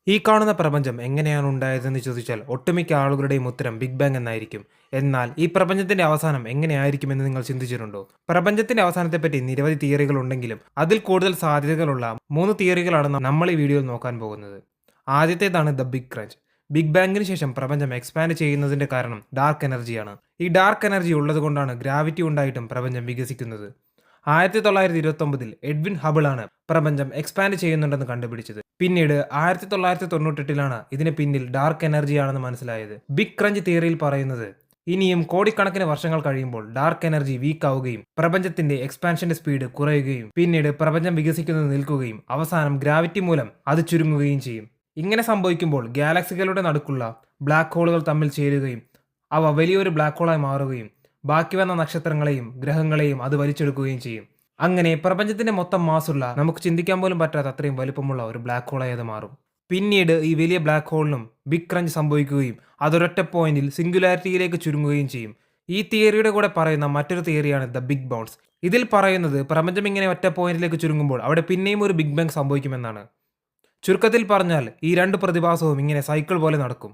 ഈ കാണുന്ന പ്രപഞ്ചം എങ്ങനെയാണ് ഉണ്ടായതെന്ന് ചോദിച്ചാൽ ഒട്ടുമിക്ക ആളുകളുടെയും ഉത്തരം ബിഗ് ബാങ് എന്നായിരിക്കും. എന്നാൽ ഈ പ്രപഞ്ചത്തിന്റെ അവസാനം എങ്ങനെയായിരിക്കുമെന്ന് നിങ്ങൾ ചിന്തിച്ചിട്ടുണ്ടോ? പ്രപഞ്ചത്തിന്റെ അവസാനത്തെപ്പറ്റി നിരവധി തിയറികൾ ഉണ്ടെങ്കിലും അതിൽ കൂടുതൽ സാധ്യതകളുള്ള 3 തിയറികളാണ് നമ്മൾ ഈ വീഡിയോയിൽ നോക്കാൻ പോകുന്നത്. ആദ്യത്തേതാണ് ദ ബിഗ് ക്രഞ്ച്. ബിഗ് ബാങ്ങിന് ശേഷം പ്രപഞ്ചം എക്സ്പാൻഡ് ചെയ്യുന്നതിന്റെ കാരണം ഡാർക്ക് എനർജിയാണ്. ഈ ഡാർക്ക് എനർജി ഉള്ളതുകൊണ്ടാണ് ഗ്രാവിറ്റി ഉണ്ടായിട്ടും പ്രപഞ്ചം വികസിക്കുന്നത്. 1929 എഡ്വിൻ ഹബിളാണ് പ്രപഞ്ചം എക്സ്പാൻഡ് ചെയ്യുന്നുണ്ടെന്ന് കണ്ടുപിടിച്ചത്. പിന്നീട് 1998 ഇതിന് പിന്നിൽ ഡാർക്ക് എനർജിയാണെന്ന് മനസ്സിലായത്. ബിഗ് ക്രഞ്ച് തിയറിയിൽ പറയുന്നത് ഇനിയും കോടിക്കണക്കിന് വർഷങ്ങൾ കഴിയുമ്പോൾ ഡാർക്ക് എനർജി വീക്ക് ആവുകയും പ്രപഞ്ചത്തിന്റെ എക്സ്പാൻഷന്റെ സ്പീഡ് കുറയുകയും പിന്നീട് പ്രപഞ്ചം വികസിക്കുന്നത് നിൽക്കുകയും അവസാനം ഗ്രാവിറ്റി മൂലം അത് ചുരുങ്ങുകയും ചെയ്യും. ഇങ്ങനെ സംഭവിക്കുമ്പോൾ ഗാലക്സികളുടെ നടുക്കുള്ള ബ്ലാക്ക് ഹോളുകൾ തമ്മിൽ ചേരുകയും അവ വലിയൊരു ബ്ലാക്ക് ഹോളായി മാറുകയും ബാക്കി വന്ന നക്ഷത്രങ്ങളെയും ഗ്രഹങ്ങളെയും അത് വലിച്ചെടുക്കുകയും ചെയ്യും. അങ്ങനെ പ്രപഞ്ചത്തിന്റെ മൊത്തം മാസുള്ള നമുക്ക് ചിന്തിക്കാൻ പോലും പറ്റാത്ത അത്രയും വലുപ്പമുള്ള ഒരു ബ്ലാക്ക് ഹോളായി അത് മാറും. പിന്നീട് ഈ വലിയ ബ്ലാക്ക് ഹോളിനും ബിഗ് ക്രഞ്ച് സംഭവിക്കുകയും അതൊരൊറ്റ പോയിന്റിൽ സിംഗുലാരിറ്റിയിലേക്ക് ചുരുങ്ങുകയും ചെയ്യും. ഈ തിയറിയുടെ കൂടെ പറയുന്ന മറ്റൊരു തിയറിയാണ് ദ ബിഗ് ബൗൺസ്. ഇതിൽ പറയുന്നത് പ്രപഞ്ചം ഇങ്ങനെ ഒറ്റ പോയിന്റിലേക്ക് ചുരുങ്ങുമ്പോൾ അവിടെ പിന്നെയും ഒരു ബിഗ് ബാങ് സംഭവിക്കുമെന്നാണ്. ചുരുക്കത്തിൽ പറഞ്ഞാൽ ഈ രണ്ട് പ്രതിഭാസവും ഇങ്ങനെ സൈക്കിൾ പോലെ നടക്കും.